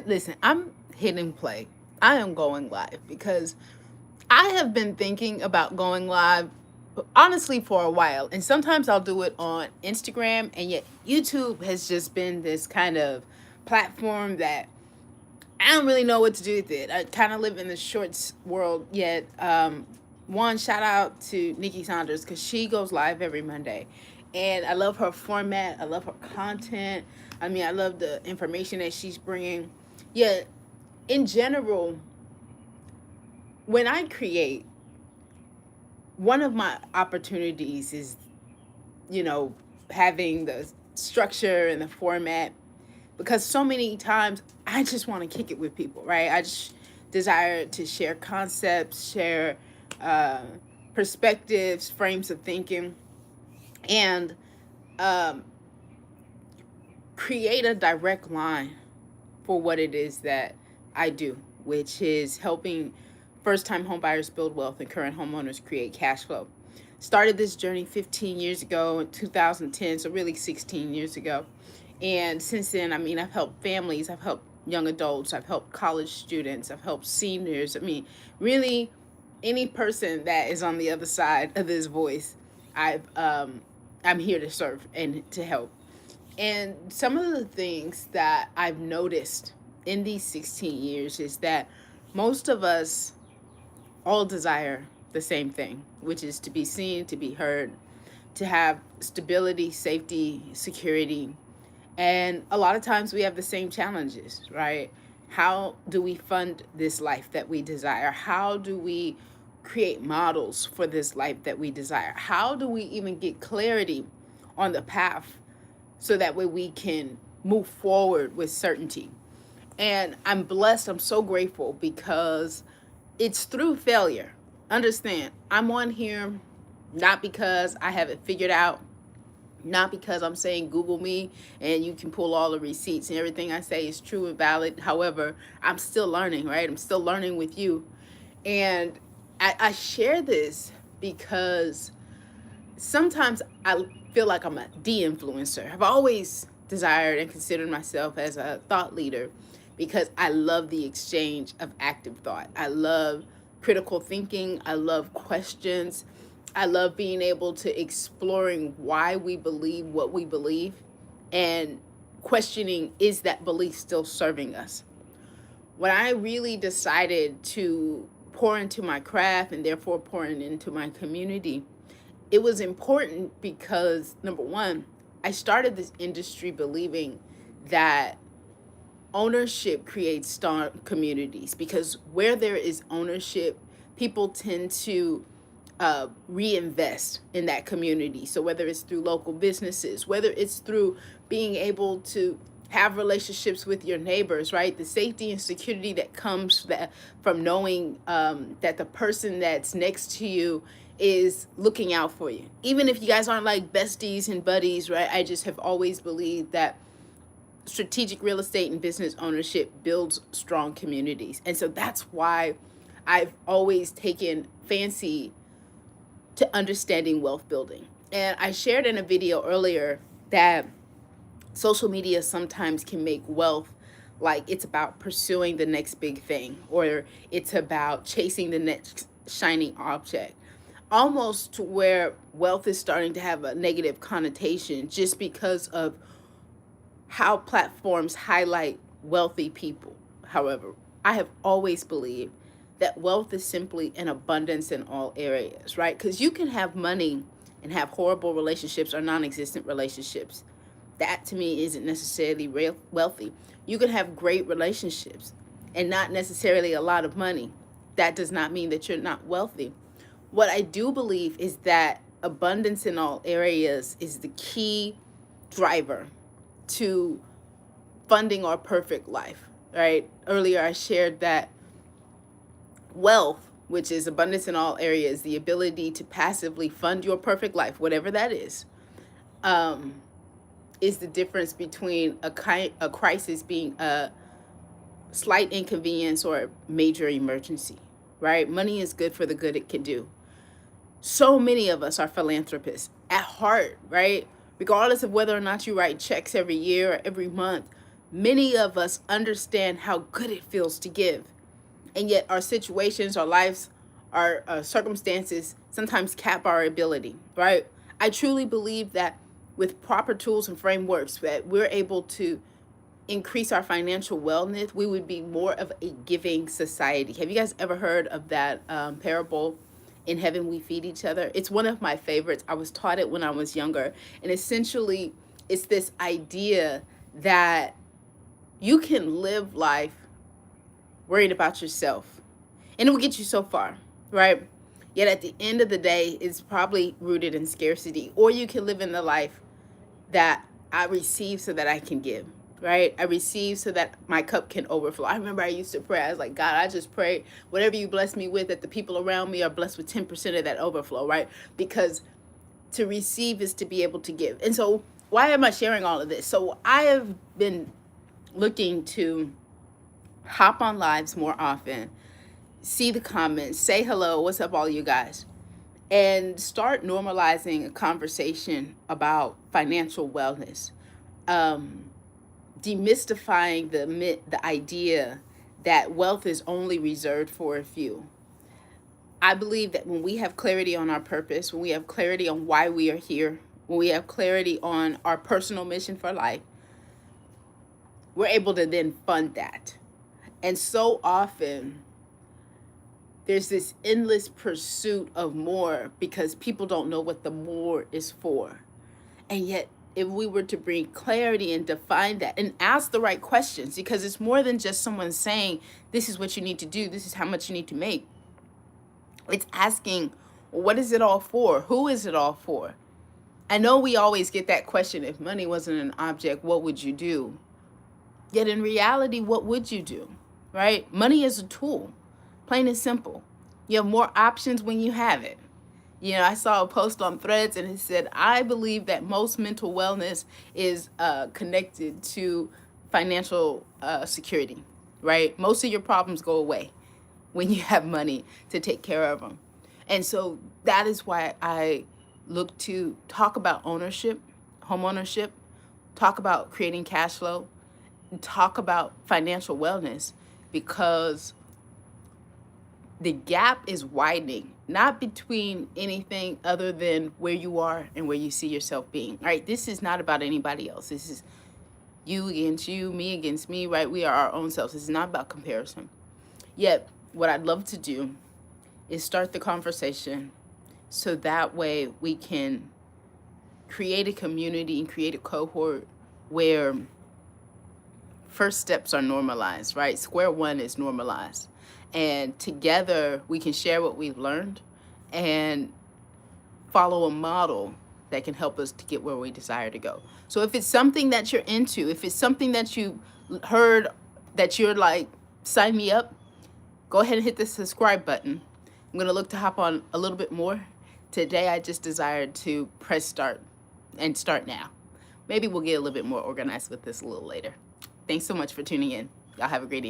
listen, I'm hitting play. I am going live because I have been thinking about going live honestly for a while. And sometimes I'll do it on Instagram, and yet YouTube has just been this kind of platform that I don't really know what to do with it. I kind of live in the shorts world yet. One shout out to Nikki Saunders because she goes live every Monday, and I love her format. I love her content. I mean, I love the information that she's bringing. Yet, in general, when I create, one of my opportunities is, you know, having the structure and the format, because so many times I just want to kick it with people, right? I just desire to share concepts, share uh, perspectives, frames of thinking, and um, create a direct line for what it is that I do, which is helping first time homebuyers build wealth and current homeowners create cash flow. Started this journey 15 years ago in 2010, so really 16 years ago. And since then, I mean, I've helped families, I've helped young adults, I've helped college students, I've helped seniors. I mean, really, any person that is on the other side of this voice, I'm here to serve and to help. And some of the things that I've noticed in these 16 years is that most of us all desire the same thing, which is to be seen, to be heard, to have stability, safety, security. And a lot of times we have the same challenges, right? How do we fund this life that we desire? How do we create models for this life that we desire? How do we even get clarity on the path so that way we can move forward with certainty? And I'm blessed, I'm so grateful because it's through failure. Understand, I'm on here not because I have it figured out, not because I'm saying Google me and you can pull all the receipts and everything I say is true and valid. However, I'm still learning, right? I'm still learning with you. And I share this because sometimes I feel like I'm a de-influencer. I've always desired and considered myself as a thought leader because I love the exchange of active thought. I love critical thinking. I love questions. I love being able to exploring why we believe what we believe and questioning, is that belief still serving us? When I really decided to pour into my craft and therefore pouring into my community, it was important because number one, I started this industry believing that ownership creates strong communities, because where there is ownership, people tend to reinvest in that community. So whether it's through local businesses, whether it's through being able to have relationships with your neighbors, right? The safety and security that comes from knowing that the person that's next to you is looking out for you. Even if you guys aren't like besties and buddies, right? I just have always believed that strategic real estate and business ownership builds strong communities. And so that's why I've always taken fancy to understanding wealth building. And I shared in a video earlier that social media sometimes can make wealth like it's about pursuing the next big thing, or it's about chasing the next shiny object, almost to where wealth is starting to have a negative connotation just because of how platforms highlight wealthy people. However, I have always believed that wealth is simply an abundance in all areas, right? Because you can have money and have horrible relationships or non existent relationships. That to me isn't necessarily real wealthy. You can have great relationships and not necessarily a lot of money. That does not mean that you're not wealthy. What I do believe is that abundance in all areas is the key driver to funding our perfect life, right? Earlier I shared that wealth, which is abundance in all areas, the ability to passively fund your perfect life, whatever that is the difference between a crisis being a slight inconvenience or a major emergency, right? Money is good for the good it can do. So many of us are philanthropists at heart, right? Regardless of whether or not you write checks every year or every month, Many of us understand how good it feels to give, and yet our situations, our lives, our circumstances sometimes cap our ability, right? I truly believe that with proper tools and frameworks that we're able to increase our financial wellness, we would be more of a giving society. Have you guys ever heard of that parable, "In heaven we feed each other"? It's one of my favorites. I was taught it when I was younger. And essentially, it's this idea that you can live life worried about yourself, and it will get you so far, right? Yet at the end of the day, it's probably rooted in scarcity. Or you can live in the life that I receive so that I can give, right? I receive so that my cup can overflow. I remember I used to pray. I was like, God, I just pray whatever you bless me with, that the people around me are blessed with 10% of that overflow, right? Because to receive is to be able to give. And so why am I sharing all of this? So I have been looking to hop on lives more often, see the comments, say hello, what's up, all you guys, and start normalizing a conversation about financial wellness, um, demystifying the idea that wealth is only reserved for a few. I believe that when we have clarity on our purpose, when we have clarity on why we are here, when we have clarity on our personal mission for life, we're able to then fund that. And so often, there's this endless pursuit of more because people don't know what the more is for. And yet, if we were to bring clarity and define that and ask the right questions, because it's more than just someone saying, this is what you need to do, this is how much you need to make. It's asking, what is it all for? Who is it all for? I know we always get that question, if money wasn't an object, what would you do? Yet in reality, what would you do, right? Money is a tool, plain and simple. You have more options when you have it. You know, I saw a post on Threads and it said, I believe that most mental wellness is connected to financial security, right? Most of your problems go away when you have money to take care of them. And so that is why I look to talk about ownership, home ownership, talk about creating cash flow, and talk about financial wellness, because the gap is widening, not between anything other than where you are and where you see yourself being. All right, this is not about anybody else. This is you against you, me against me, right? We are our own selves. This is not about comparison. Yet, what I'd love to do is start the conversation so that way we can create a community and create a cohort where first steps are normalized, right? Square one is normalized. And together we can share what we've learned and follow a model that can help us to get where we desire to go. So if it's something that you're into, if it's something that you heard that you're like, sign me up, go ahead and hit the subscribe button. I'm going to look to hop on a little bit more. Today I just desired to press start and start now. Maybe we'll get a little bit more organized with this a little later. Thanks so much for tuning in. Y'all have a great evening.